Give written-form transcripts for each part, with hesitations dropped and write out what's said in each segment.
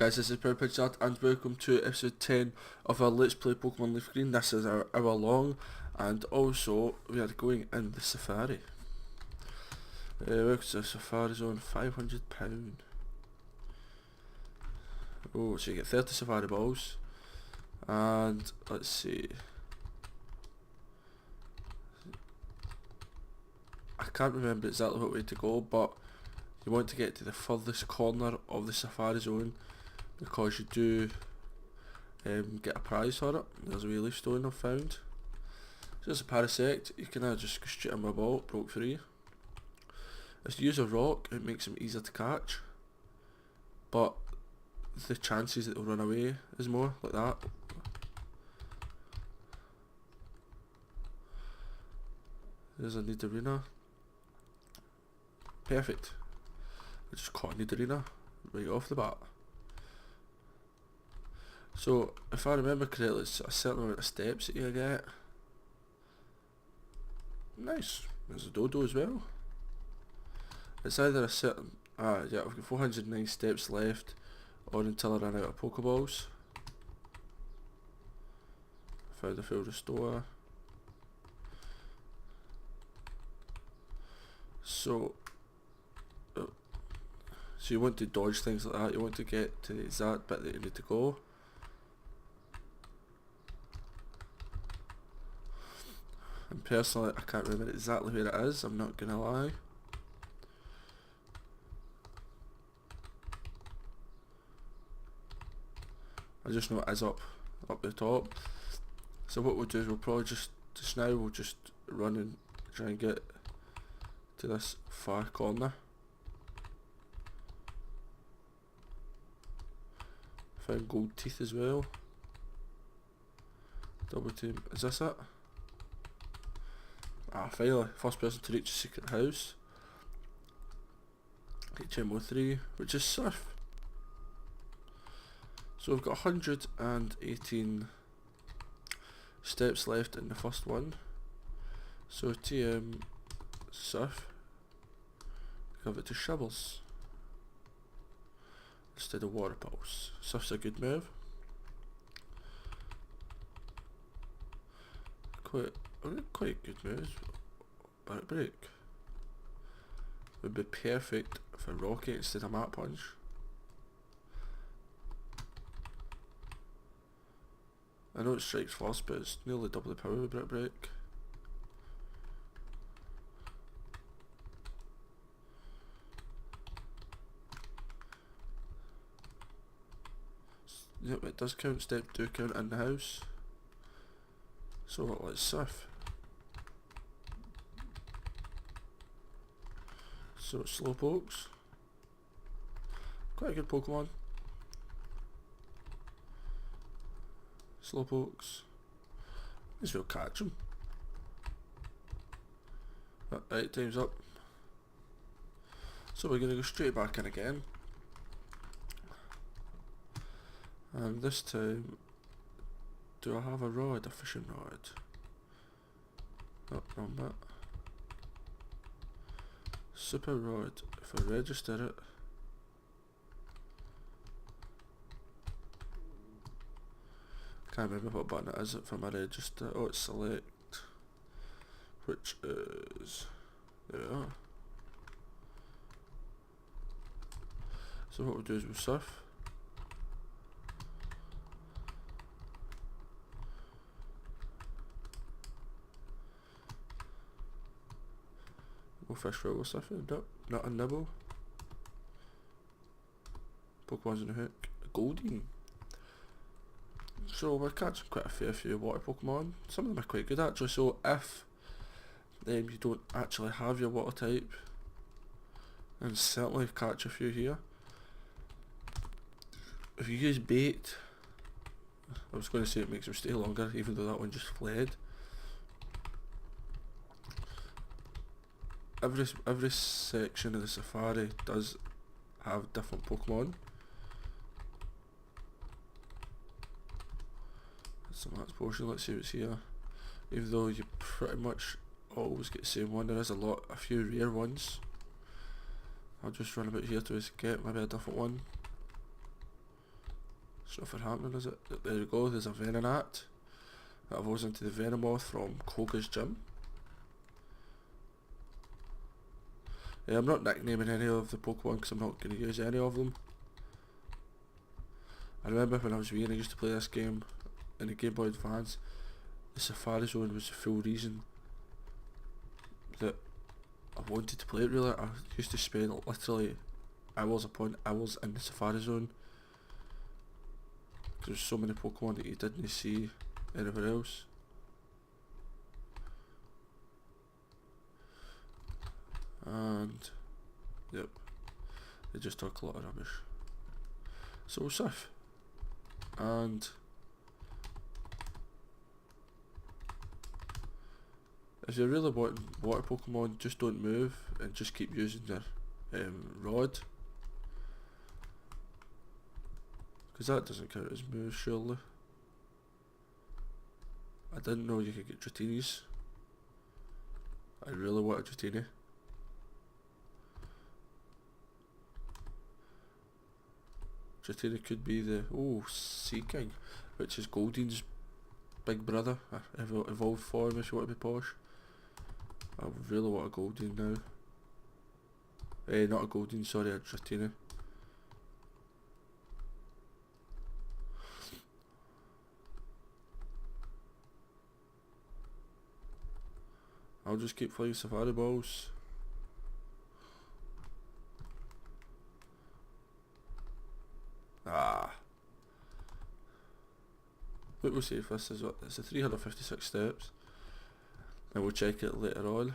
guys, this is ProudPidgezard and welcome to episode 10 of our Let's Play Pokemon Leaf Green. This is our hour long, and also we are going in the safari. Welcome to the safari zone, £500. Oh, so you get 30 safari balls, and let's see. I can't remember exactly what way to go, but you want to get to the furthest corner of the safari zone because you do get a prize for it. There's a wee leaf stone I've found. So it's a Parasect. You can just go straight in my ball, it broke free. If you use a rock, it makes them easier to catch, but the chances that they'll run away is more, like that. There's a Nidorina. Perfect. I just caught a Nidorina right off the bat. So, if I remember correctly, it's a certain amount of steps that you get. Nice. There's a Dodo as well. It's either a certain... yeah, I've got 409 steps left, or until I run out of Pokeballs. Found a full restore. So you want to dodge things like that, you want to get to the exact bit that you need to go. And personally, I can't remember exactly where it is, I'm not gonna lie. I just know it is up the top. So what we'll do is we'll probably just now we'll just run and try and get to this far corner. Found gold teeth as well. Double team. Is this it? Ah, finally, first person to reach the secret house. HMO3, which is Surf. So we've got 118 steps left in the first one. So TM Surf, give it to Shovels instead of Water Pulse. Surf's a good move. Quite good moves. Back break would be perfect for Rocket instead of Mat Punch. I know it strikes first, but it's nearly double the power with Brick Break. Yep, it does count. Step 2 count in the house. So let's Surf. So Slowpokes. Quite a good Pokemon. Slowpokes. Might as well catch him. Right, time's up. So we're going to go straight back in again. And this time, do I have a rod, a fishing rod? Oh, wrong bit. Super rod, if I register it. Can't remember what button it is for my register. Oh, it's select, which is, there we are. So what we'll do is we'll Surf. We'll fish for it, we'll Surf it. Nope, not a nibble. Pokemon's in the hook. Goldeen. So we're catching quite a fair few water Pokemon. Some of them are quite good actually, so if you don't actually have your water type, then certainly catch a few here. If you use bait, I was going to say it makes them stay longer, even though that one just fled. Every section of the safari does have different Pokemon. So that's potion, let's see what's here. Even though you pretty much always get the same one, there is a few rare ones. I'll just run about here to get maybe a different one. It's nothing happening, is it? There we go, there's a Venonat. That evolves into the Venomoth from Koga's gym. Yeah, I'm not nicknaming any of the Pokemon because I'm not going to use any of them. I remember when I was wee and I used to play this game in the Game Boy Advance, the Safari Zone was the full reason that I wanted to play it really. I used to spend literally hours upon hours in the Safari Zone. There's so many Pokemon that you didn't see anywhere else. And yep, they just talk a lot of rubbish. So Sif, and if you really want water Pokemon, just don't move and just keep using your rod, because that doesn't count as moves surely. I didn't know you could get Dratinis. I really want a Dratini. Dratini could be the Sea King, which is Goldeen's big brother, evolved form if you want to be posh. I really want a Goldeen now. Not a Goldeen, sorry, a Dratini. I'll just keep flying Safari Balls. But we'll see if this is what it's the 356 steps, and we'll check it later on.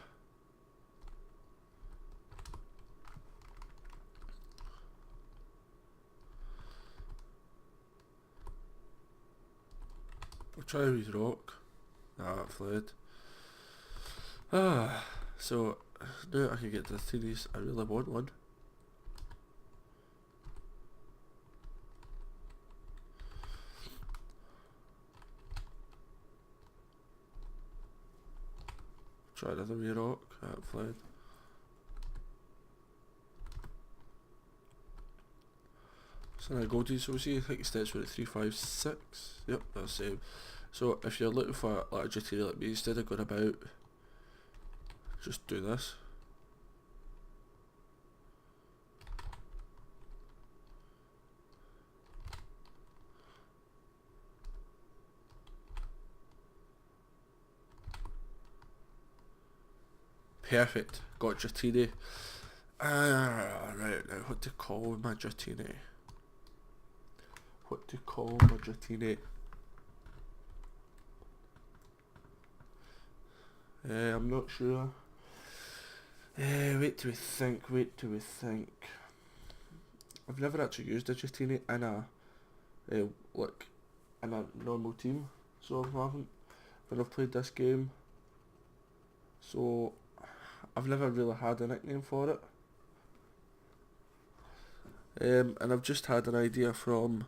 We'll try with rock. It fled. So now I can get the theories. I really want one. Try another wee rock. That fled. So now go to, so we see I think steps were at 356. Yep, that's the same. So if you're looking for like a Dratini like me, instead of going about, just do this. Perfect, got Dratini. Right now, what to call my Dratini? What to call my Dratini? I'm not sure. Wait till we think. I've never actually used a Dratini in a like in a normal team, so I haven't when I've played this game. So I've never really had a nickname for it. And I've just had an idea from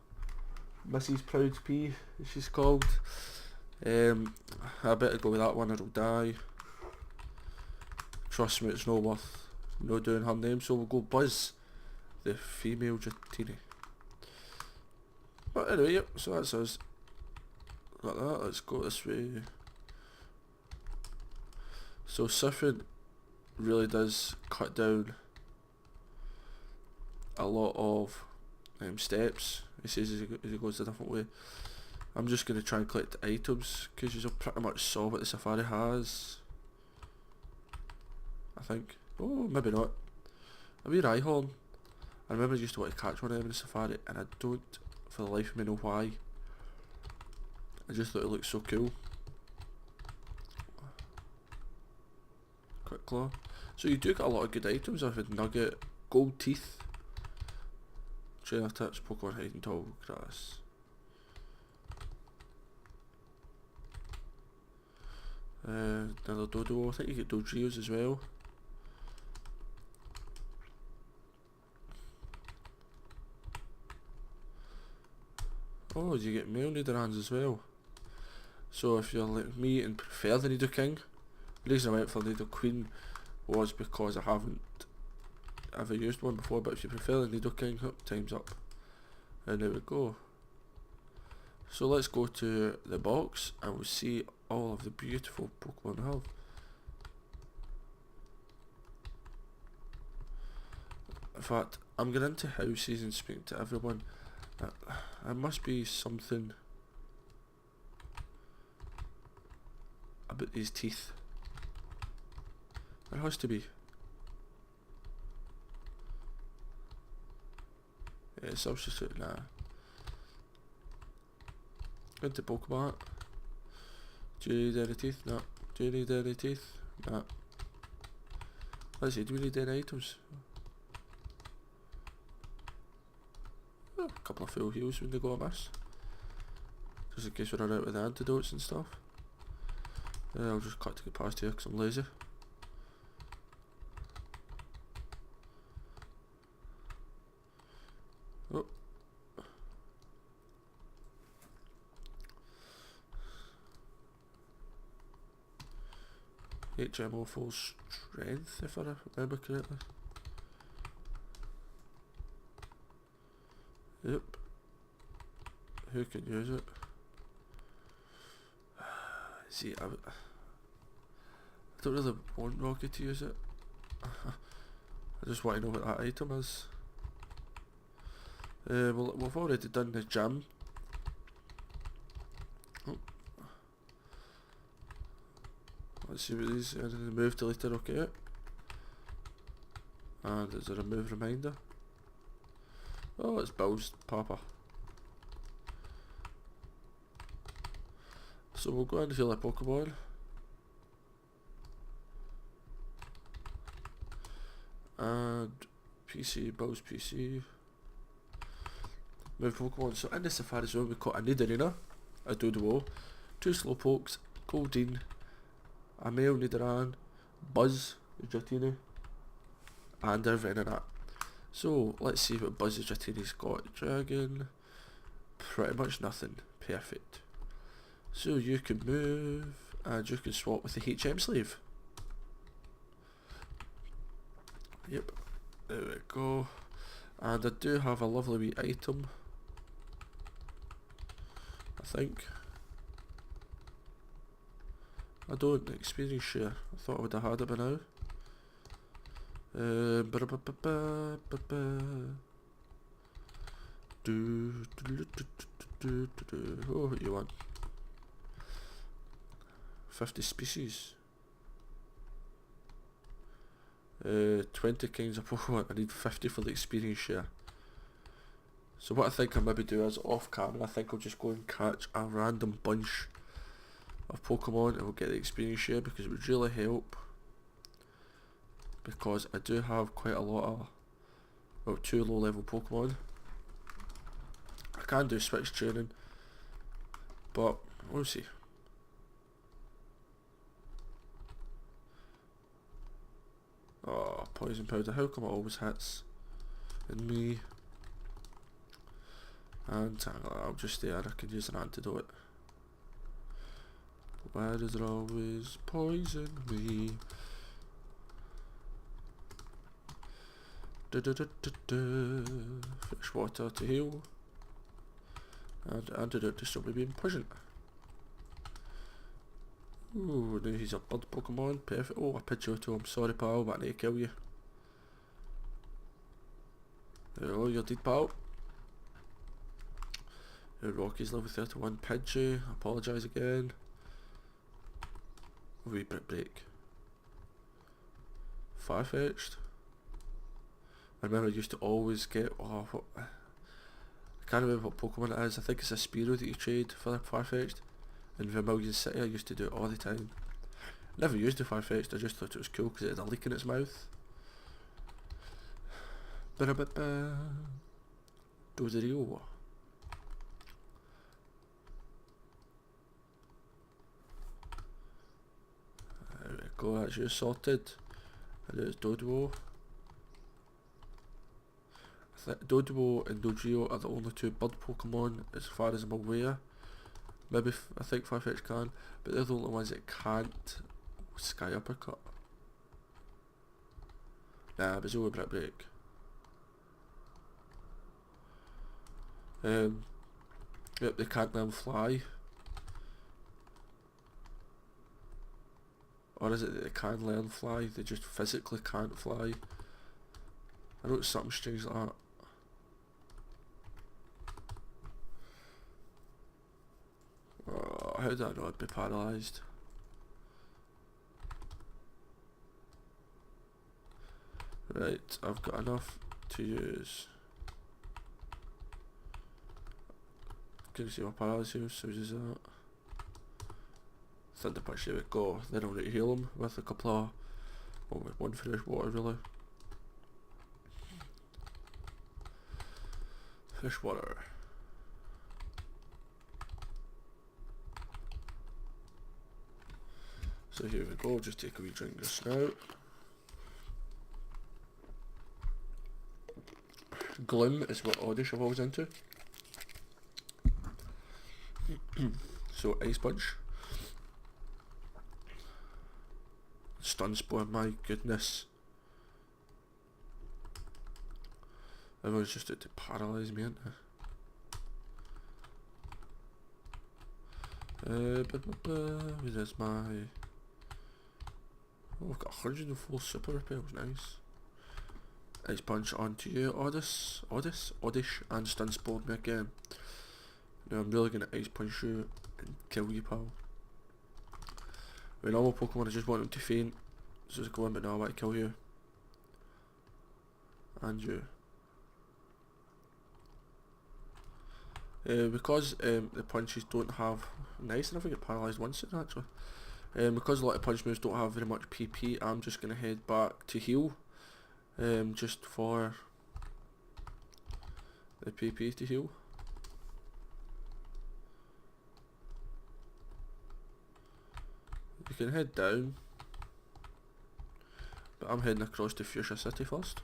Mrs. ProudPidgezard, she's called. I better go with that one or it'll die. Trust me, it's no worth no doing her name, so we'll go Buzz, the female Dratini. But anyway, yep, so that's us. Like that, let's go this way. So surfing really does cut down a lot of steps. He says as he goes a different way. I'm just going to try and collect the items because you pretty much saw what the Safari has. I think. Oh, maybe not. A wee Rhyhorn. I remember I used to want to catch one of them in the Safari and I don't for the life of me know why. I just thought it looked so cool. Quick Claw. So you do get a lot of good items. I've had Nugget, Gold Teeth, Trainer Tips, Pokemon Hiding Tall Grass. Another Dodo. I think you get Dodrios as well. Oh, you get male Nidorans as well. So if you're like me and prefer the Nidoking, the reason I went for Nidoqueen was because I haven't ever used one before, but if you prefer the Nidoking, time's up. And there we go. So let's go to the box and we'll see all of the beautiful Pokemon I have. In fact, I'm going into houses and speaking to everyone. There must be something about these teeth. There has to be. Yeah, substitute, nah. Into Pokemon. Do you need any teeth? No. Do you need any teeth? No. Let's see, do we need any items? Oh, a couple of full heals when they go amiss. Just in case we run out with the antidotes and stuff. I'll just cut to get past here because I'm lazy. Oh. HMO full strength, if I remember correctly. Yep. Who can use it? See, I don't really want Rocky to use it. I just want to know what that item is. Well, we've already done the jam. Oh. Let's see what these are. Move deleter, okay. And is there a move reminder? Oh, it's Bill's Papa. So we'll go and heal a Pokemon. And PC, Bill's PC. Move Pokemon. So in the Safari Zone we've got a Nidorina, a Doduo, 2 Slowpokes, Goldeen, a male Nidoran, Buzz, Dratini, and a Venonat. So let's see what Buzz Dratini's got. Dragon, pretty much nothing. Perfect. So you can move and you can swap with the HM sleeve. Yep, there we go. And I do have a lovely wee item, I think. I don't experience share. I thought I would have had it by now. Oh, what you want? 50 species. 20 kinds of Pokemon. I need 50 for the experience share. So what I think I'll maybe do is off camera, I think I'll just go and catch a random bunch of Pokemon and we'll get the experience share, because it would really help. Because I do have quite a lot of, well, 2 low level Pokemon. I can do switch training, but we'll see. Oh, poison powder, how come it always hits in me? And I'll just stay there, I can use an antidote. Why does it always poison me? Fresh water to heal. And antidote to stop me being poisoned. Ooh, now he's a bird Pokemon, perfect. Oh, a Pidgeotto, I'm sorry pal, but I need to kill you. Oh, you're dead pal. Rocky's level 31, Pidgey, I apologise again. Wee bit break. Farfetched. I remember I used to always get, oh, what, I can't remember what Pokemon it is, I think it's a Spearow that you trade for the Farfetched. In Vermilion City I used to do it all the time. Never used the Farfetch'd, I just thought it was cool because it had a leak in its mouth. Dozerio. There we go, that's you sorted. And it's Doduo. I think Doduo and Dodrio are the only 2 bird Pokemon as far as I'm aware. Maybe I think Farfetch can, but they're the only ones that can't Sky Uppercut. Nah, but it's only Brick Break. Yep, they can't learn fly. Or is it that they can learn fly, they just physically can't fly? I know it's something strange like that. Oh, how did I know I'd be paralysed? Right, I've got enough to use. Can you see my paralysis? So use that. Thunder punch, there we go. Then I'll need to heal him with a couple of, well, with one fresh water really. Fresh water. So here we go, just take a wee drink just now. Gloom is what Oddish evolves into. So Ice Punch. Stun Spore, my goodness. Everyone's just out to paralyse me, ain't they? Where's my... Oh, I've got 104 super repels, nice. Ice Punch onto you, Oddish, and Stun Spored me again. Now I'm really gonna Ice Punch you and kill you, pal. With normal Pokemon I just want them to faint, so it's going, but now I want to kill you. And you. Because the punches don't have... Nice enough, I get paralysed once in actually. Because a lot of punch moves don't have very much PP, I'm just gonna head back to heal. Just for the PP to heal. You can head down, but I'm heading across to Fuchsia City first.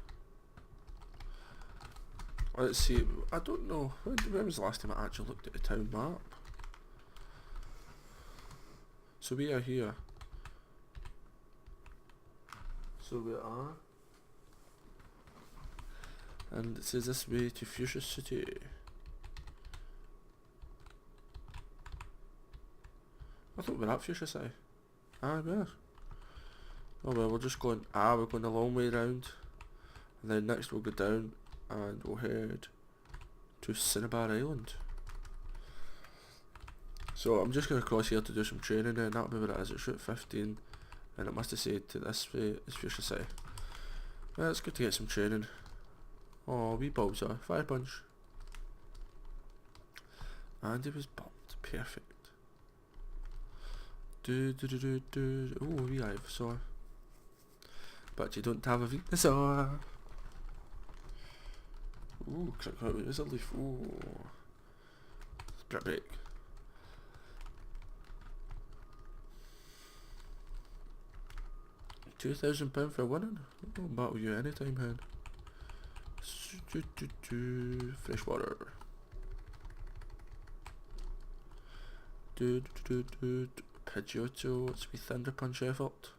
Let's see, I don't know, when was the last time I actually looked at the town map? So we are here. So we are. And it says this way to Fuchsia City. I thought we were at Fuchsia City. Ah, we are. Oh well, we're just going, we're going a long way round. And then next we'll go down and we'll head to Cinnabar Island. So I'm just going to cross here to do some training and that'll be what it is. It's Route 15 and it must have said to this way is Fuchsia City. Yeah, it's good to get some training. Oh, wee Bulbsaur, Fire Punch. And he was bumped, perfect. Ooh, a wee Ivysaur. But you don't have a Venusaur. Ooh, there's a leaf. Ooh. Split break. £2,000 for winning. I'll battle you anytime, hen. Fresh water. Pidgeotto, what's wee Thunder Punch effort?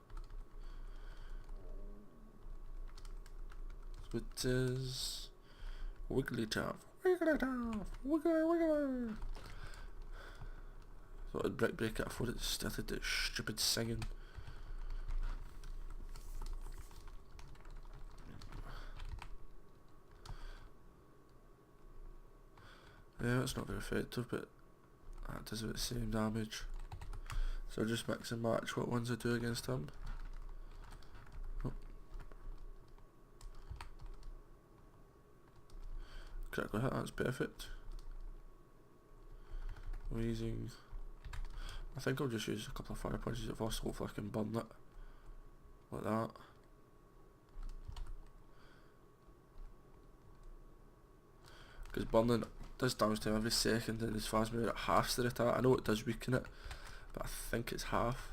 So it is Wigglytuff. Wiggly. Thought I'd break it before it started its stupid singing. Yeah, it's not very effective, but that does about the same damage. So just mix and match what ones I do against him. Oh. Critical hit, that's perfect. Amazing. I think I'll just use a couple of fire punches at first, hopefully I can burn it. Like that. Because burning does damage to him every second and his fast move at half the attack. I know it does weaken it, but I think it's half.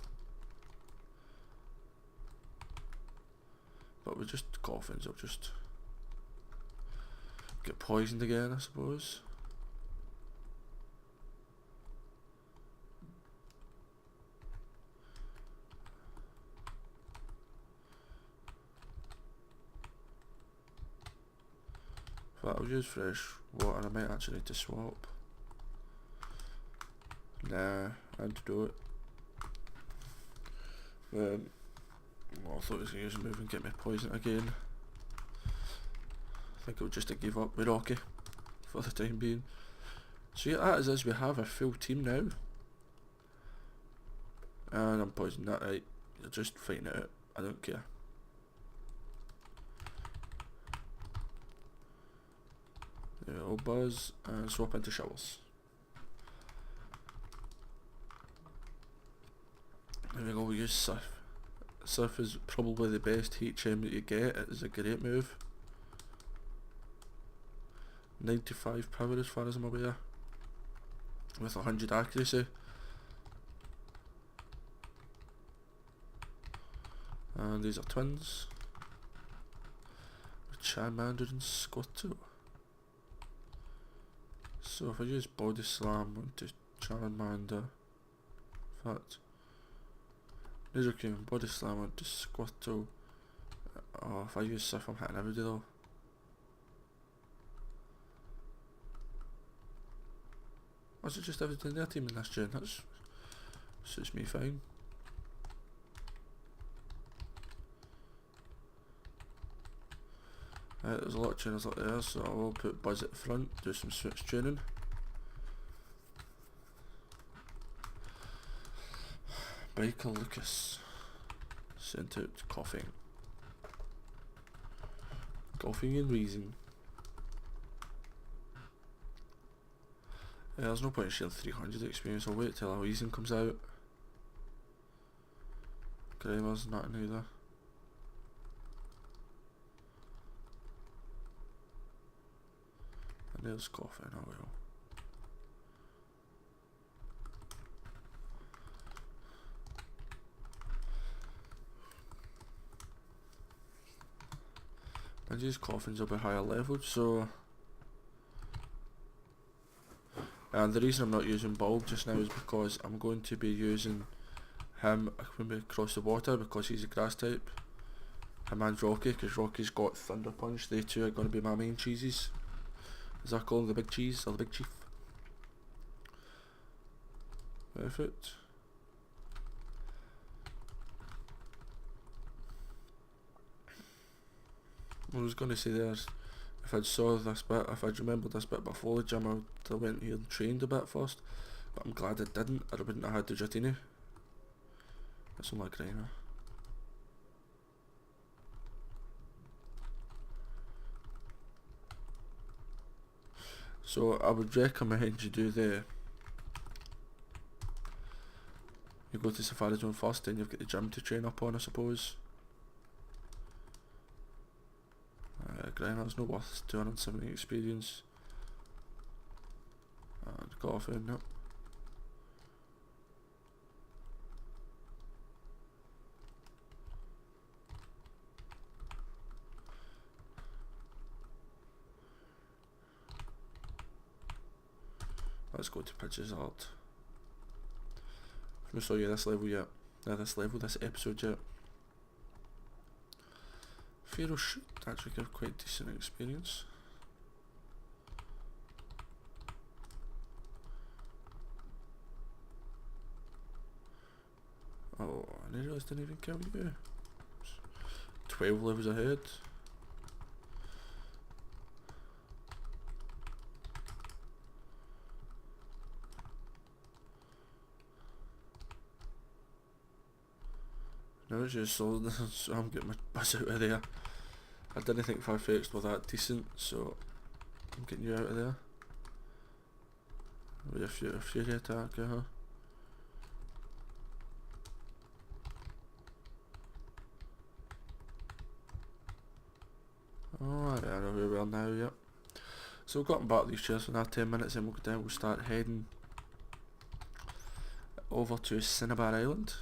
But with just coffins, I'll just get poisoned again, I suppose. But I'll use fresh water, I might actually need to swap. Nah, I had to do it. Well, I thought I was going to use a move and get me poison again. I think I'll just give up with Rocky for the time being. So yeah, that is we have a full team now. And I'm poisoning that, right? You're just fighting it out. I don't care. Yeah, I'll buzz and swap into shovels. There we go, we'll use Surf. Surf is probably the best HM that you get. It is a great move. 95 power as far as I'm aware. With 100 accuracy. And these are twins. Charmander and Squirtle. So if I use Body Slam onto Charmander, in fact, Laser Cream, Body Slam onto Squirtle. Oh, if I use Surf I'm hitting everybody though. Or is it just everything in their team in this gen? That suits me fine. There's a lot of trainers up there, so I will put Buzz at the front, do some switch training. Biker Lucas. Sent out coughing. Coughing and wheezing. Yeah, there's no point in sharing 300 experience, I'll wait till a wheezing comes out. Grimer's not either. And there's coughing, oh well. And these coffins will be higher leveled, so... And the reason I'm not using Bulb just now is because I'm going to be using him when we cross the water because he's a grass type. Him and Rocky, because Rocky's got Thunder Punch. They two are going to be my main cheeses. As I call them, the big cheese, or the big chief. Perfect. I was going to say there's, if I'd saw this bit, if I'd remembered this bit before the gym, I would have went here and trained a bit first. But I'm glad I didn't, or I wouldn't have had the Jatini. That's all my grinder. So I would recommend you do you go to Safari Zone first, then you've got the gym to train up on, I suppose. Grinder's not worth 270 experience. And coffee, nope. Let's go to Pidgezard. I've not show you this level yet. This episode yet. Pharaoh should actually give quite decent experience. Oh, I didn't realise I didn't even count you. 12 levels ahead. Now it's just solid, so I'm getting my buzz out of there. I didn't think Farfetch'd were that decent, so I'm getting you out of there. With a Fury attack, Oh, I know where we are now, yep. So we've gotten back these chairs for another 10 minutes, and we'll go down, we'll start heading over to Cinnabar Island.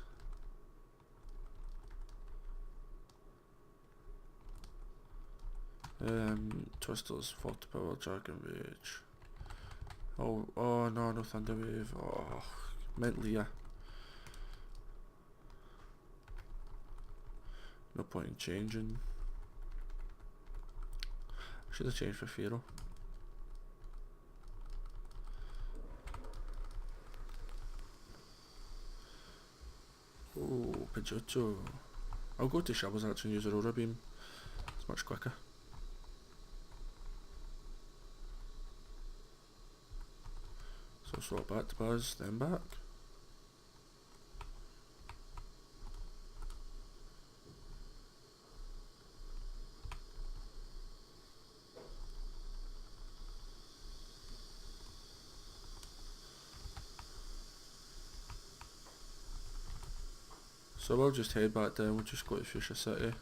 Twisters, Forty Power, Dragon Rage. Oh no, no Thunder Wave. Oh, mentally, yeah. No point in changing. Should have changed for Pharaoh. Pidgeotto. I'll go to Shabbles actually and use Aurora Beam. It's much quicker. So swap back to Buzz, then back. So we'll just head back down, we'll just go to Fuchsia City.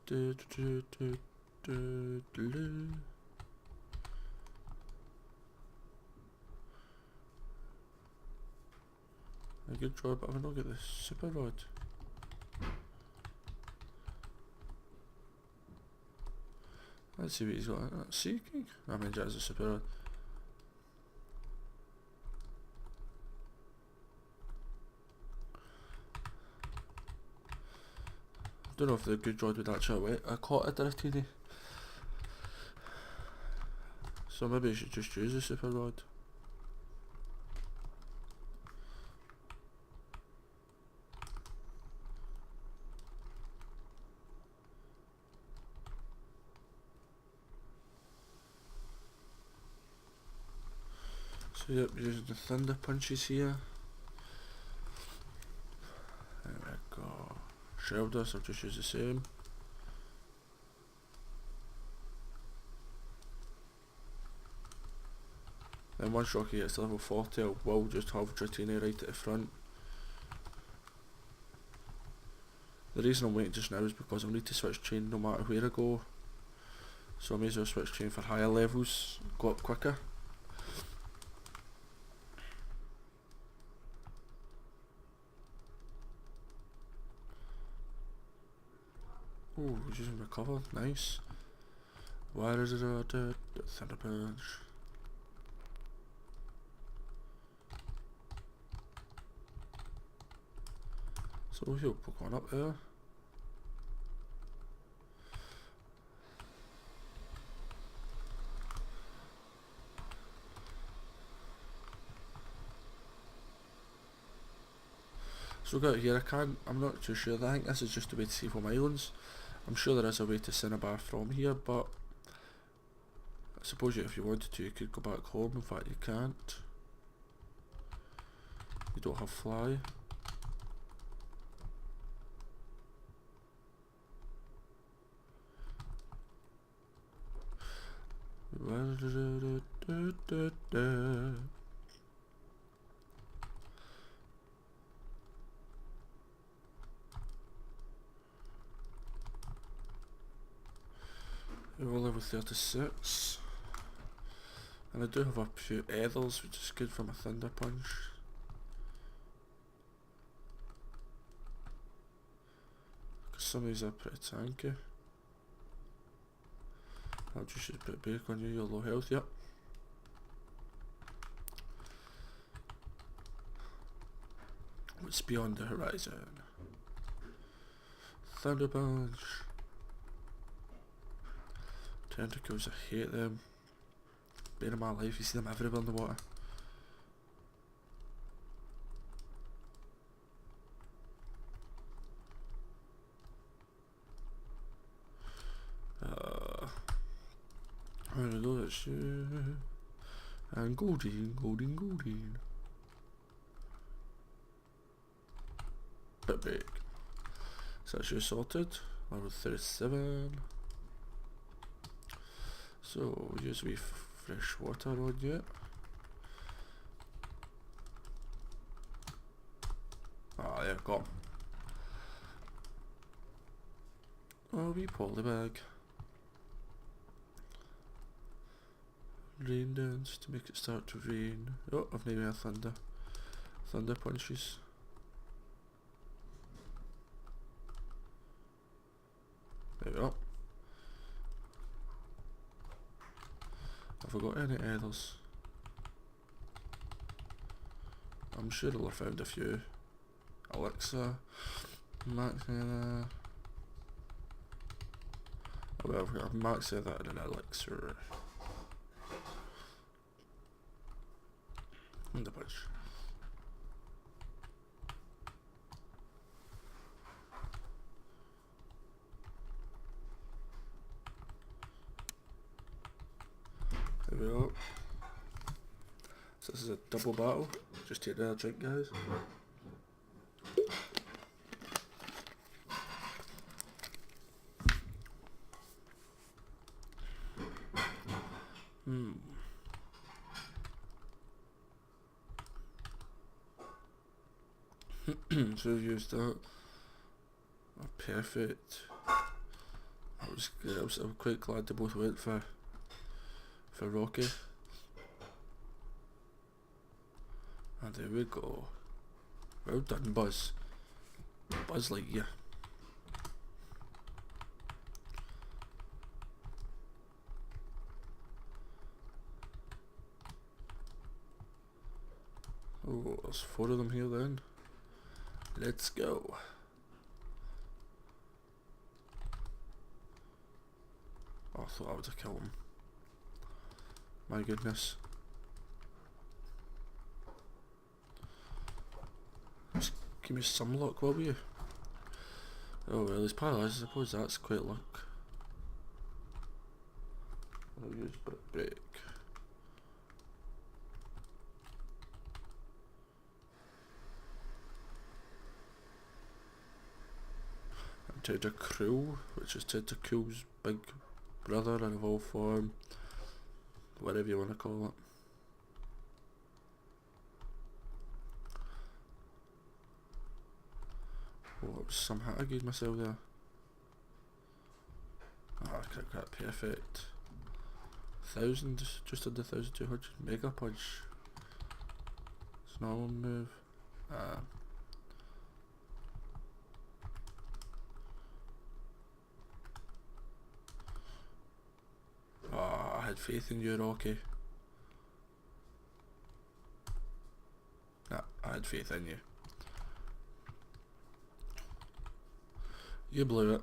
A good draw, but I've not got the super rod. Let's see what he's got. Seeking? I mean, that's a super rod. Don't know if the good rod would actually caught it there today. So maybe I should just use the super rod. So yep, using the thunder punches here. There we go. Shelter, so I'll just use the same. Then once Rocky gets to level 40, I will just have Dratini right at the front. The reason I'm waiting just now is because I'll need to switch chain no matter where I go. So I may as well switch chain for higher levels, go up quicker. Oh, he's using recover, nice. Where is it? Thunder Punch. So he'll Pokemon up there. So we got here, I'm not too sure, I think this is just a way to save home islands. I'm sure there is a way to Cinnabar from here, but I suppose if you wanted to you could go back home, in fact you can't. You don't have fly. We're level 36. And I do have a few Ethers, which is good for my Thunder Punch. Because some of these are pretty tanky. I'll just use a bit of break on you, you're low health, yep. What's beyond the horizon? Thunder Punch. Tentacles, I hate them. Bane of my life, you see them everywhere in the water. There we go, that's and Goldeen. Bit big. So that's you sorted. Level 37. So use a wee fresh water on you. Ah, there we go. Oh, wee polybag. Rain dance to make it start to rain. Oh, I've never had thunder punches. There we go. Have I got any others? I'm sure I'll have found a few. Alexa, Max Nether. Oh well, I've got a Max Nether and an Elixir. Thunder Punch. There we go. So this is a double battle. Just take another drink, guys. So we've used that. Oh, perfect. I'm quite glad they both went for Rocky. And there we go. Well done, Buzz. Buzz Lightyear. Oh, there's 4 of them here then. Let's go. Oh, I thought I would have killed him. My goodness. Just give me some luck, will you? Oh well, he's paralysed. I suppose that's quite luck. I'll use break. Tentacruel, which is Tentacruel's big brother in evolved form, whatever you want to call it. Oh, some hit I gave myself there. Oh, I got perfect. 1000, just under 1200. Mega Punch. It's not one move. I had faith in you, Rocky. Nah, I had faith in you. You blew it.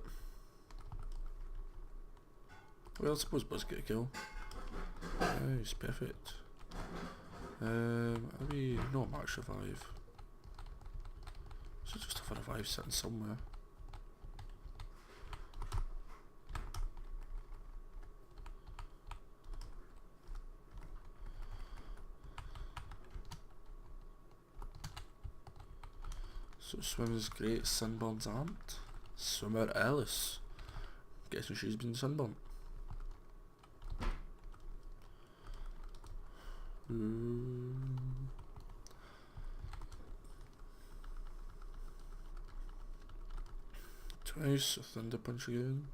Well, I suppose Buzz get a kill. Nice, perfect. Are we not max revive? So just have a revive sitting somewhere. So Swimmer's great, Sunburn's aren't. Swimmer Alice. Guessing she's been sunburnt. Twice, Thunder Punch again.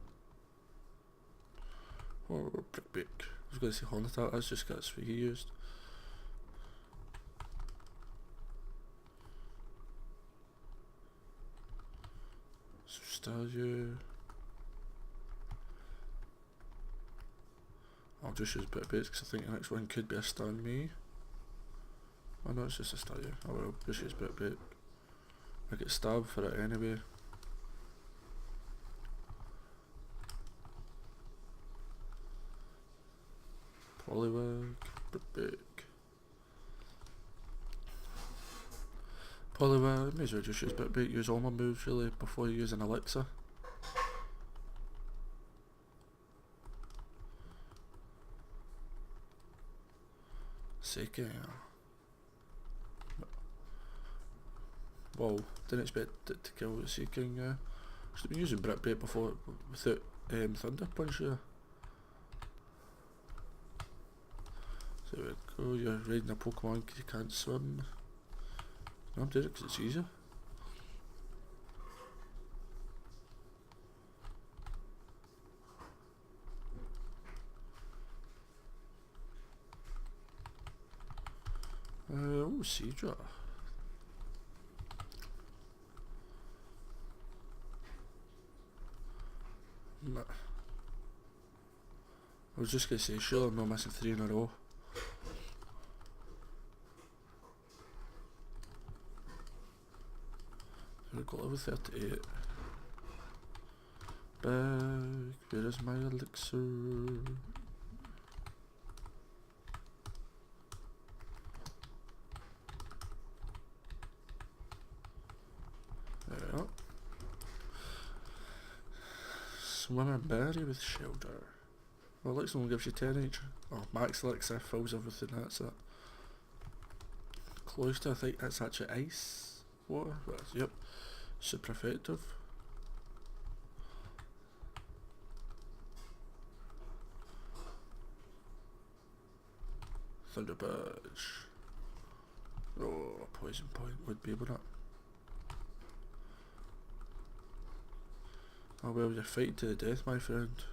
Or Brick Break. I was going to say Horn Attack, that's just got what he used. So Stadia. I'll just use Brick Break because I think the next one could be a stun me. Oh no, it's just a Stadia. I will just use Brick Break. I get stabbed for it anyway. Poliwag, Brick. Poliwag, may as well just use Brick, use all my moves really before you use an elixir. Second. Whoa, didn't expect it to kill the Seeking. Should have been using Brick Break before without Thunder Punch there. So there we go, you're riding a Pokemon because you can't swim. No, I'm doing it because it's easier. Oh, Seadra. Nah. I was just going to say, sure, I'm not missing 3 in a row. We've got level 38. Back, where is my elixir? Lemon berry with shelter. Well, Elixir only gives you 10 each. Oh, max Elixir fills everything, that's it. Cloister, I think that's actually ice water. Yep. Super effective. Thunderbirch. Oh, poison point would be, wouldn't it? Oh well, you're fighting to the death, my friend.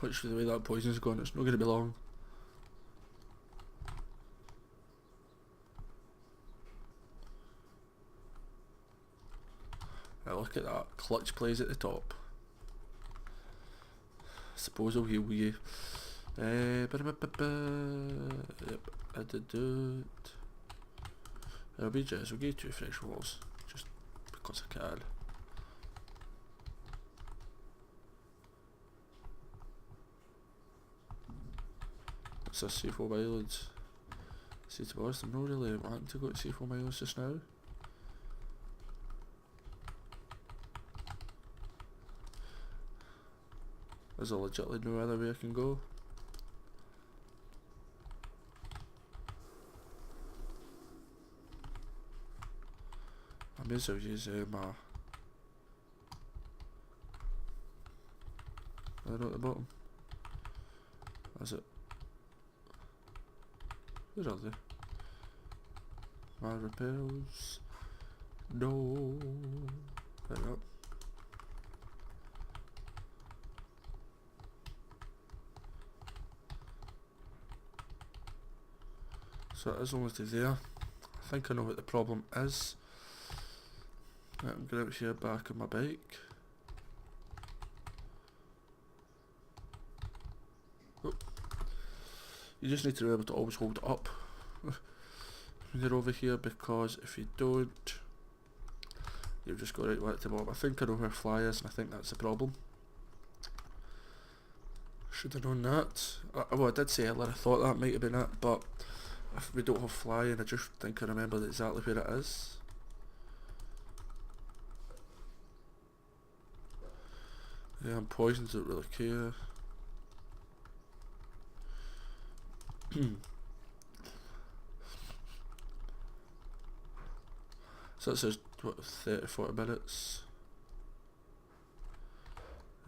Literally the way that poison's gone, it's not going to be long. Now look at that, clutch plays at the top. Suppose I'll heal you. Yep, I did do it. I'll be just, we'll get 2 fresh walls, just because I can. What's this, C4 mileage? See, to be honest, I'm not really wanting to go to C4 mileage just now. There's legitimately no other way I can go. I may as well use my... I don't know at the bottom. Is it? Where are they? My repels. No. There we go. So it is almost there. I think I know what the problem is. Right, I'm going out here back on my bike. Oh. You just need to be able to always hold it up when you're over here, because if you don't, you'll just go right back to the bottom. I think I know where fly is, and I think that's the problem. Should have known that. Well, I did say earlier I thought that might have been it, but if we don't have fly, and I just think I remember exactly where it is. Yeah, I'm poisoned, don't really care. So it says, what, 30-40 minutes?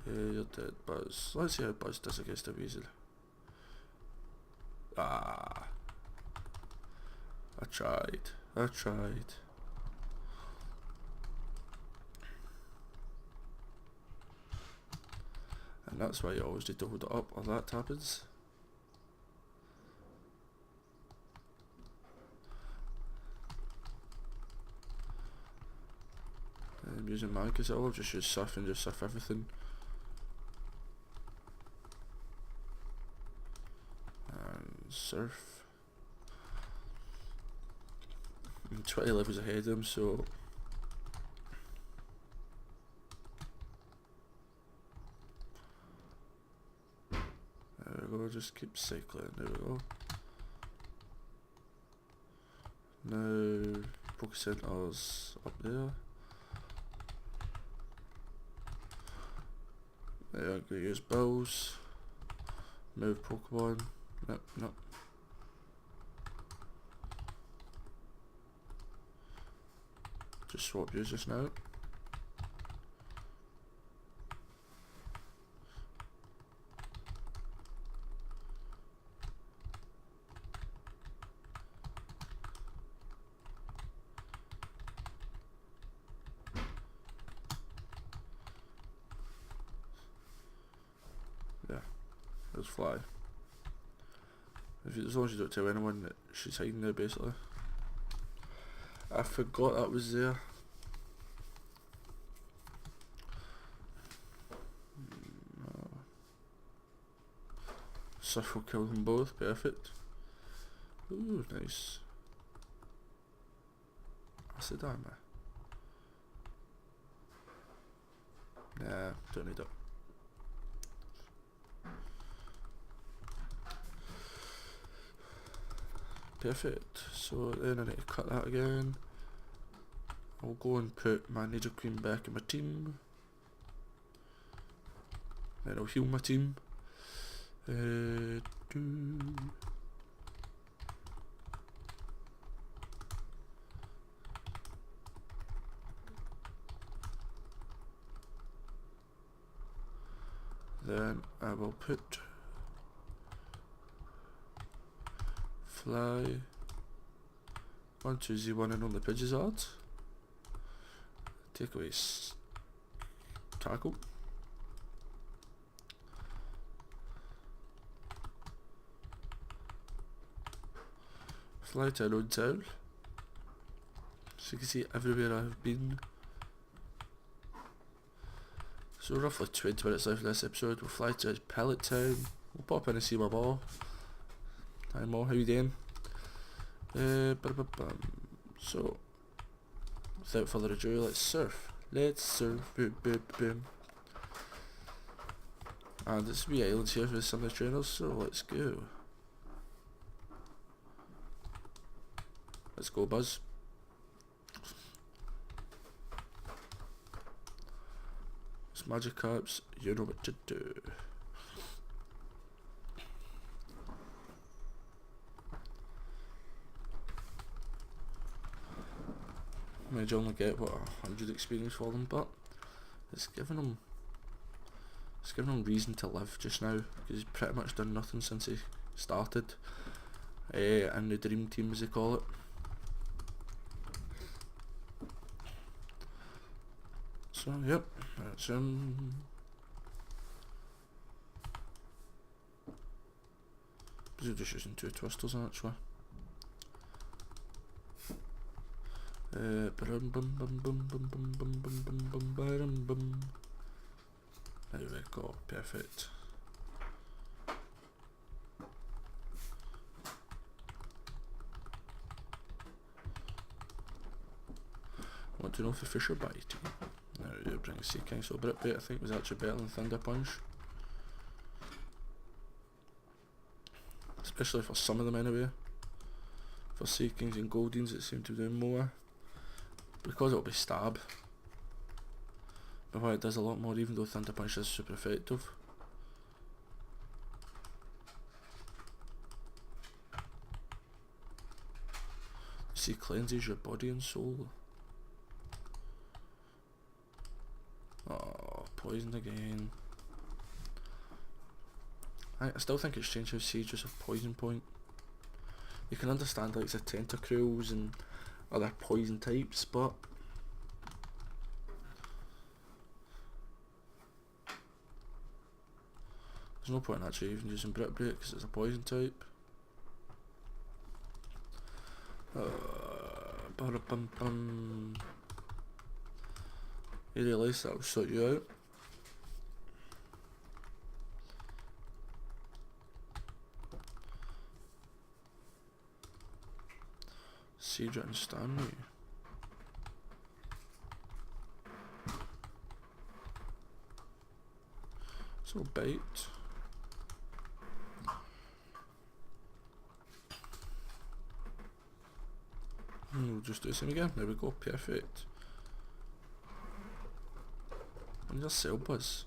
Yeah, you're dead, Buzz. Let's see how Buzz does against a weasel. Ah. I tried. And that's why you always need to hold it up while that happens. I'm using mag as well, I've just used surf and just surf everything. And surf. I'm 20 levels ahead of him, so there we go, just keep cycling, there we go. Now focus centers up there. There, I'm going to use bows. Move Pokemon. Nope. Just swap users now. Yeah, let's fly. As long as you don't tell anyone that she's hiding there, basically. I forgot that was there. Surf will kill them both, perfect. Ooh, nice. Acid armor. Nah, don't need it. Perfect. So then I need to cut that again. I'll go and put my Niger Queen back in my team. Then I'll heal my team. Then I will put fly 1-2-Z-1 and only Pidgezard. Take away tackle. Fly to an old town. So you can see everywhere I have been. So roughly 20 minutes left in this episode. We'll fly to Pellet Town. We'll pop in and see my ball. Hi Mo, how you doing? So, without further ado, let's surf. Let's surf. Boom, boom, boom. And it's wee islands here for some of the trainers, so let's go. Let's go, Buzz. It's Magikarps, you know what to do. Might only get what 100 experience for them, but it's giving them reason to live just now, because he's pretty much done nothing since he started in the dream team, as they call it. So yep, that's he's just using 2 twisters actually. There we go, perfect. I want to know if the fish are biting. Now you bring a Sea King, so Brit Bait I think was actually better than Thunder Punch. Especially for some of them anyway. For Sea Kings and Goldies it seemed to do more. Because it'll be stab. But why it does a lot more, even though Thunder Punch is super effective. See, cleanses your body and soul. Oh, poisoned again. I still think it's strange how Sages have poison point. You can understand like the Tentacruels and other poison types, but there's no point in actually even using Brit Break because it's a poison type. You realise that will sort you out. Cedra and Stanley. So bait. We'll just do the same again. There we go, perfect. And just Cell Buzz.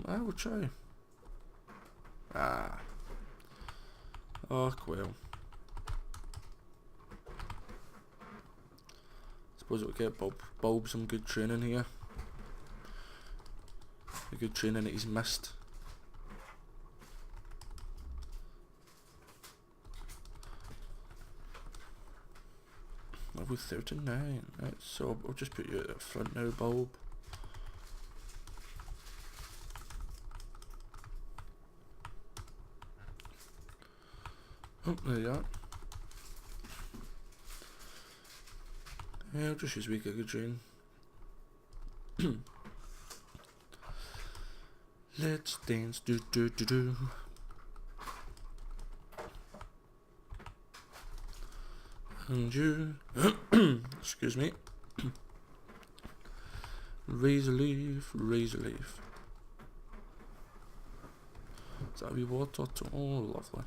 I will try. Oh well. Suppose it'll get Bulb some good training here. The good training that he's missed. Level 39, right, so I'll just put you at the front now, Bulb. Oh, there you are. Yeah, I'll just use Weak Giga Drain. Let's dance, do do do do. And you, excuse me, Razor Leaf, Razor Leaf. Is that a wee water too? Oh, lovely.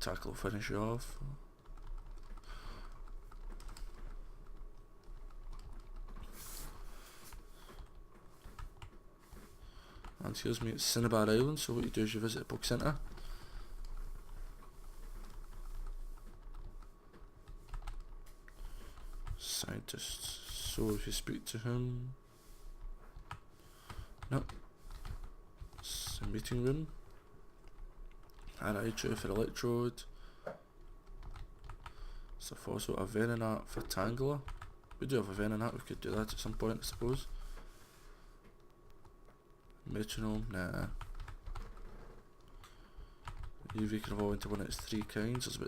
Tackle will finish you off. And here's me at Cinnabar Island, so what you do is you visit the book centre. Scientist, so if you speak to him... Nope. It's a meeting room. Alright, true for electrode. It's a fossil, a Venonat for Tangler. We do have a Venonat, we could do that at some point I suppose. Metronome, nah. UV can evolve into one of its 3 kinds. Is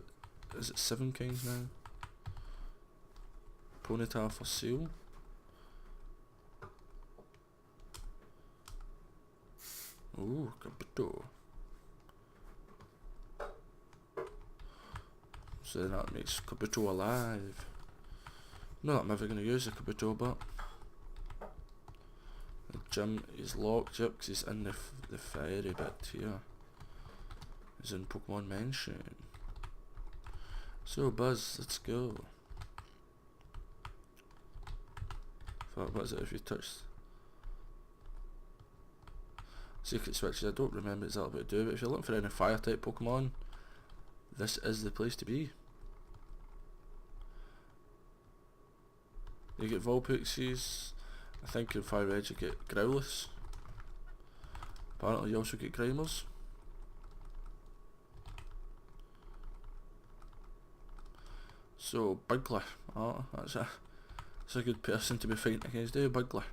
it 7 kinds now? Ponytail for seal. Ooh, Kabuto. So that makes Kabuto alive. Not that I'm ever going to use the Kabuto, but the gym is locked, yep, because he's in the fiery bit here. He's in Pokemon Mansion. So Buzz, let's go. What is it if you touch secret switches? I don't remember exactly what to do, but if you're looking for any fire type Pokemon, this is the place to be. You get Vulpixes. I think in Fire Red you get Growlithe. Apparently you also get Grimers. So Bugler, oh, that's a good person to be fighting against, Bugler.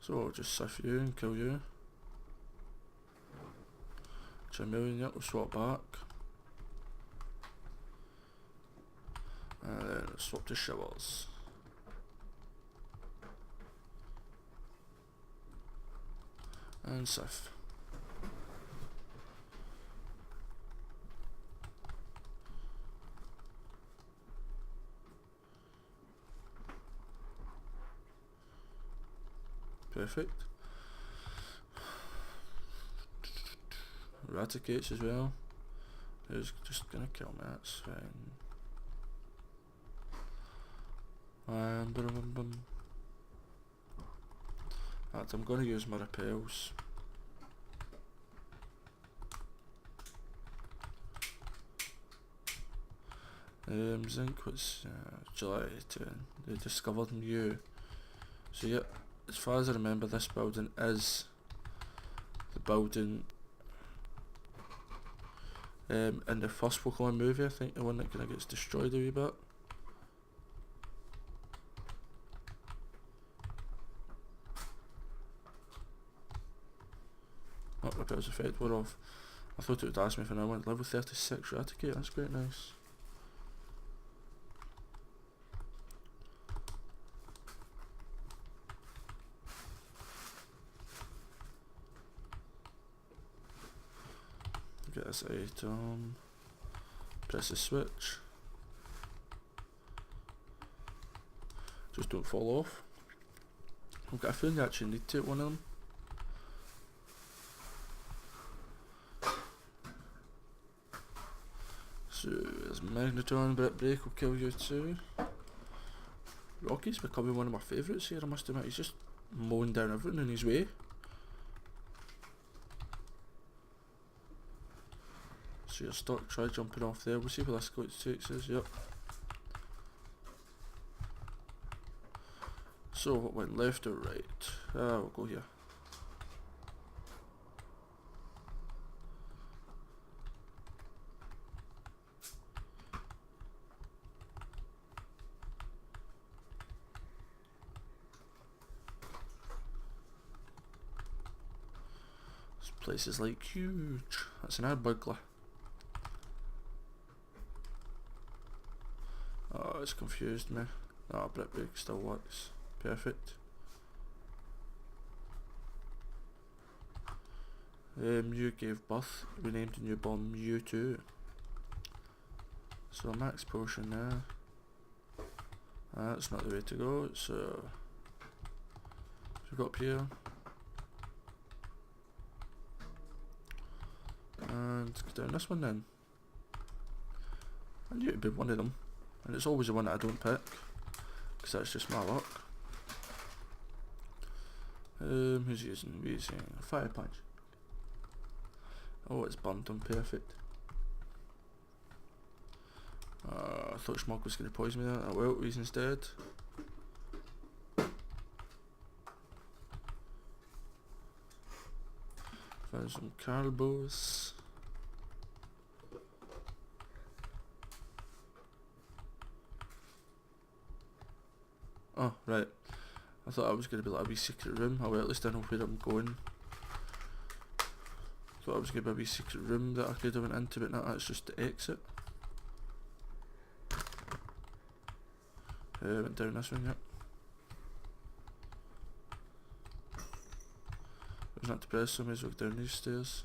So I'll just sift you and kill you. Charmeleon, yep, we'll swap back. And then we'll swap to Shivers. And sift. Perfect. Eradicates as well. Who's just gonna kill me, that's fine. And I'm gonna use my repels. Zinc was July 10. They discovered new. So yeah, as far as I remember, this building is the building in the first Pokemon movie, I think, the one that kinda gets destroyed a wee bit. Oh, repels effect wore off. I thought it would ask me for now. Level 36 Eradicate, that's quite nice. Get this item. Press the switch. Just don't fall off. I've got a feeling you actually need to take one of them. So there's Magneton, Brick Break will kill you too. Rocky's becoming one of my favourites here, I must admit. He's just mowing down everything in his way. So you're stuck, try jumping off there. We'll see where this takes us, yep. So what went left or right? We'll go here. This place is like huge. That's an Bugler. Oh, it's confused me. Oh, Brick Break still works. Perfect. Mew gave birth. We named the newborn Mewtwo. So max potion there. That's not the way to go. So we got up here. And go down this one then. I knew it'd be one of them. And it's always the one that I don't pick, because that's just my luck. Who's using? We're using Fire Punch. Oh, it's burnt him, perfect. I thought Schmuck was going to poison me there. Oh well, he's instead. Found some Carbos. Oh, right. I thought I was going to be like a wee secret room. Oh well, at least I know where I'm going. Thought I was going to be a wee secret room that I could have went into, but no, that's just the exit. Went down this one, yep. There's not to press, so I may as well go down these stairs.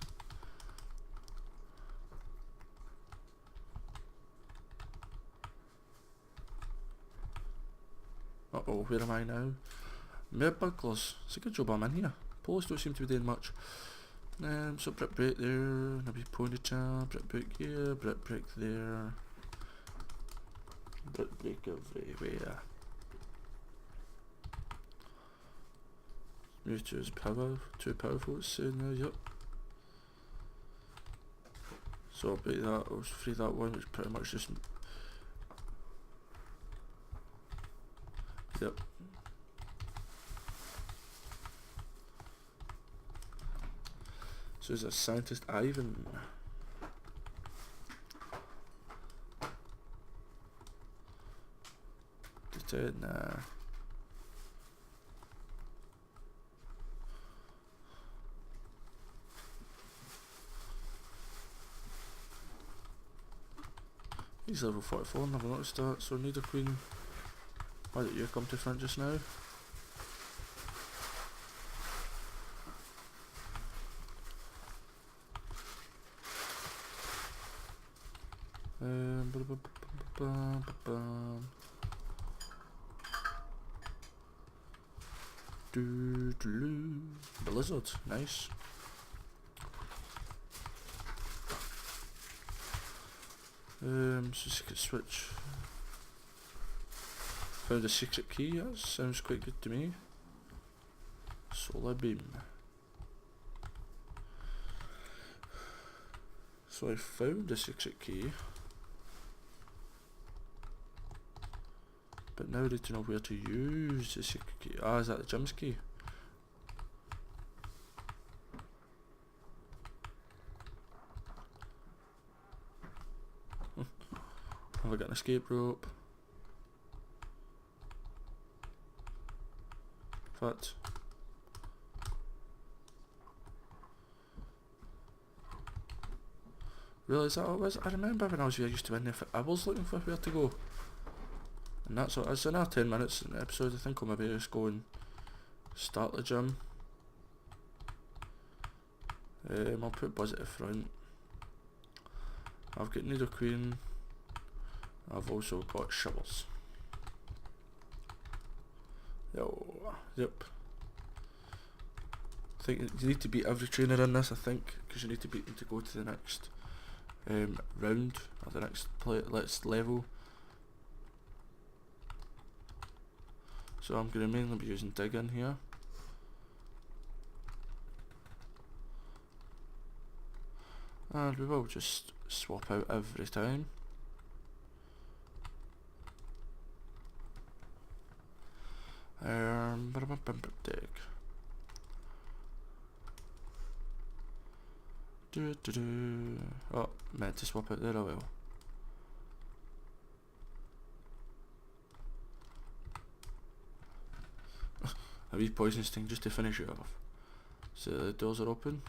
Uh oh, where am I now? Mere burglars. It's a good job I'm in here. Police don't seem to be doing much. So brick break there, maybe ponytail, brick break here, brick break there. Brick break everywhere. Mewtwo is too powerful, it's saying there, yep. So I'll break that, I'll free that one, which pretty much just... Yep. So there's a scientist Ivan. Nah. He's level 44, never noticed that, so need a queen. Why did you come to front just now? Blizzard, nice. So secret switch. Found a secret key, that sounds quite good to me. Solar beam. So I found a secret key. But now I need to know where to use the secret key. Ah, is that the gym's key? Have I got an escape rope? What? Really, is that all it was? I remember when I was here, I used to win there for hours looking for where to go. And that's all. It's another 10 minutes in the episode. I think I'll maybe just go and start the gym. I'll put Buzz at the front. I've got Nido Queen. I've also got shovels. Yep. I think you need to beat every trainer in this, I think, because you need to beat them to go to the next round, or the next level. So I'm going to mainly be using dig in here. And we will just swap out every time. Dig. Oh, meant to swap out there, I will. A wee poison sting just to finish it off. So the doors are open.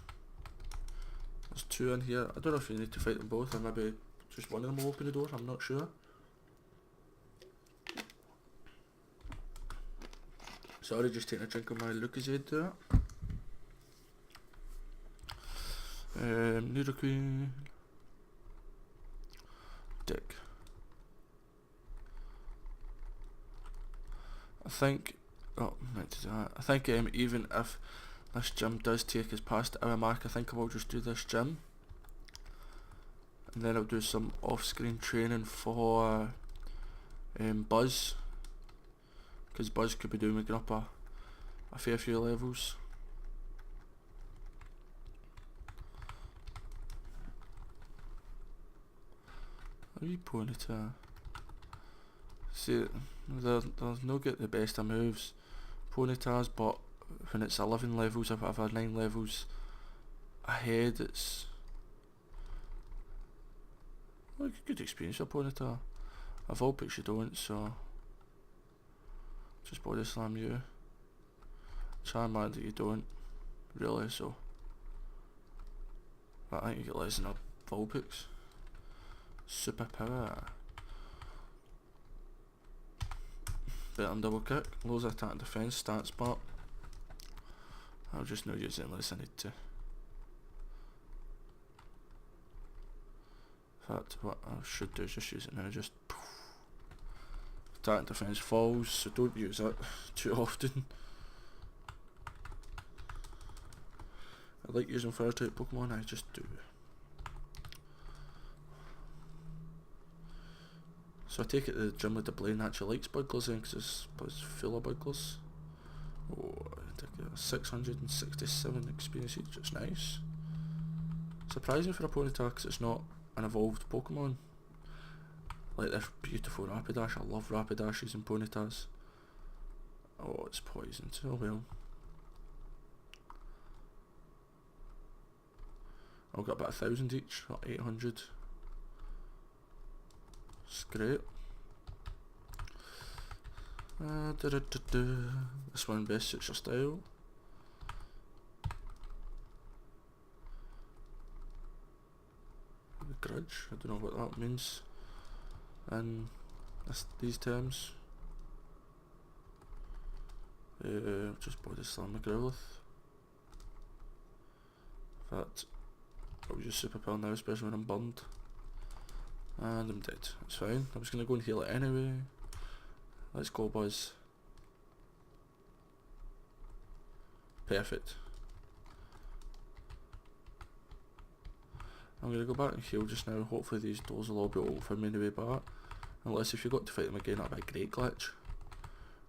There's two in here. I don't know if you need to fight them both, or maybe just one of them will open the door, I'm not sure. Sorry, just taking a drink of my Lucozade there. Nido Queen. Dick. I think Oh, meant to do that. I think even if this gym does take us past the hour mark, I think I will just do this gym. And then I'll do some off-screen training for Buzz. Because Buzz could be doing me up a fair few levels. Are you Ponyta? See, they're not get the best of moves, Ponytas, but when it's 11 levels, if I've had 9 levels ahead, it's like a good experience for Ponyta. A Vulpix you don't, so just body slam you. Charmander you don't, really, so I think you get less than a Vulpix. Super power. Better than double kick, lowers attack and defense, stance part. I'll just not use it unless I need to. In fact, what I should do is just use it now, just attack and defense falls, so don't use it too often. I like using fire type Pokemon, I just do. So I take it the gym with the Blaine actually likes Bugglers then, because it's full of Bugglers. Oh, I take 667 experience each, it's nice. Surprising for a Ponyta because it's not an evolved Pokemon. Like this beautiful Rapidash, I love Rapidashes and Ponytas. Oh, it's poisoned, oh well. I'll get about 1,000 each, or 800. It's great. This one best suits your style. Grudge, I don't know what that means in these terms. Just body slam the Growlithe. In fact, I'll use Super Pill now, especially when I'm burned. And I'm dead. It's fine. I'm just gonna go and heal it anyway. Let's go, Buzz. Perfect. I'm gonna go back and heal just now. Hopefully these doors will all be open for me on the way back. Unless if you got to fight them again, that'd be a great glitch.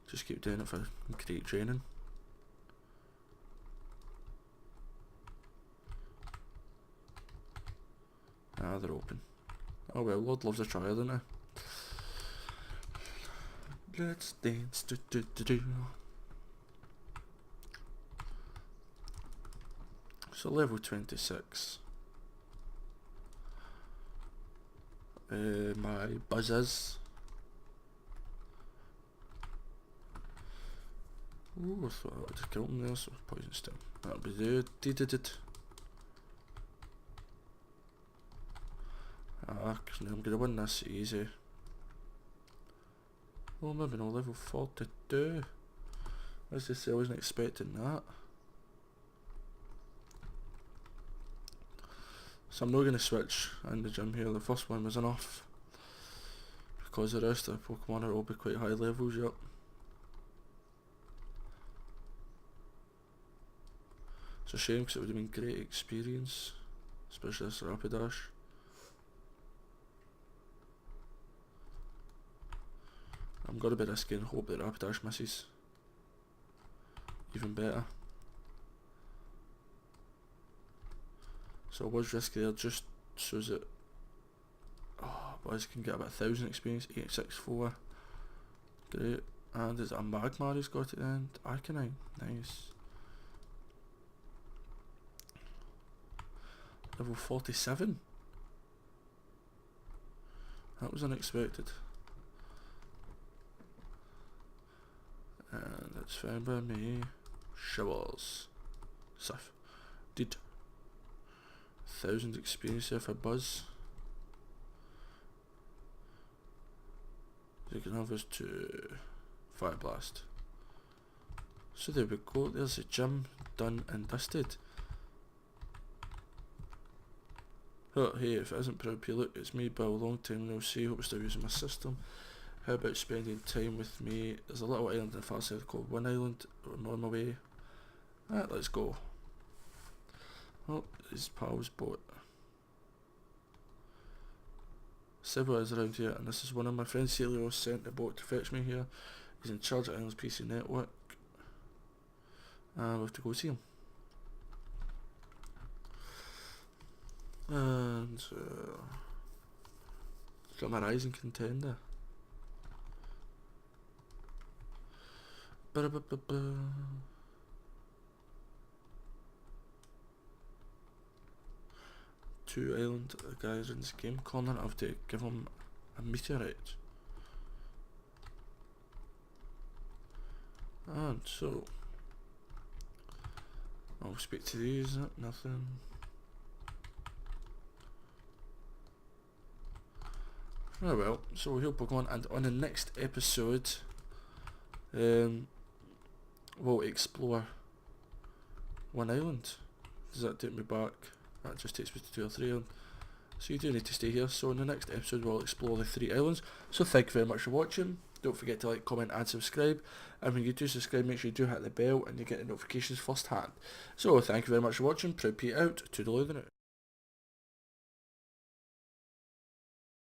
Just keep doing it for great training. Ah, they're open. Oh well, Lord loves a try, doesn't he? Let's dance, do do do do. So level 26. My Buzz is. Ooh, I thought I would have killed him there, so poison stem. That'll be good. Did. I'm gonna win this easy. Oh, maybe no, level 42. As I say, I wasn't expecting that. So I'm not going to switch in the gym here, the first one was enough. Because the rest of the Pokemon are all be quite high levels, yep. It's a shame because it would have been great experience. Especially this Rapidash. I'm gonna be risky and hope that Rapidash misses. Even better. So I was risky there just so that Buzz can get about 1,000 experience, 864. Great. And is it a Magmar he's got at the end? Arcanine, nice. Level 47. That was unexpected. And that's fine by me. Showers. Stuff. Did 1,000 experience there for Buzz. You can have us to Fire Blast. So there we go, there's the gym done and dusted. Oh, hey, if it isn't ProudPidgezard, look, it's me, Bill, long time no see, hope you're still using my system. how about spending time with me? There's a little island in the far south called One Island. I'm on my way. Right, let's go. Oh, his pal's boat. Sybil is around here, and this is one of my friends. Celio sent the boat to fetch me here. He's in charge of Island's PC network. And we have to go see him. And got my rising contender. Two island guys in this game corner. I have to give him a meteorite. And so I'll speak to these. Nothing. Oh well, so we hope we're going, and on the next episode we'll explore One Island. Does that take me back? That just takes me to 2 or 3 islands. So you do need to stay here. So in the next episode we'll explore the 3 islands. So thank you very much for watching. Don't forget to like, comment and subscribe. And when you do subscribe, make sure you do hit the bell and you get the notifications first hand. So thank you very much for watching. Proud Pete out. Toodaloo the now.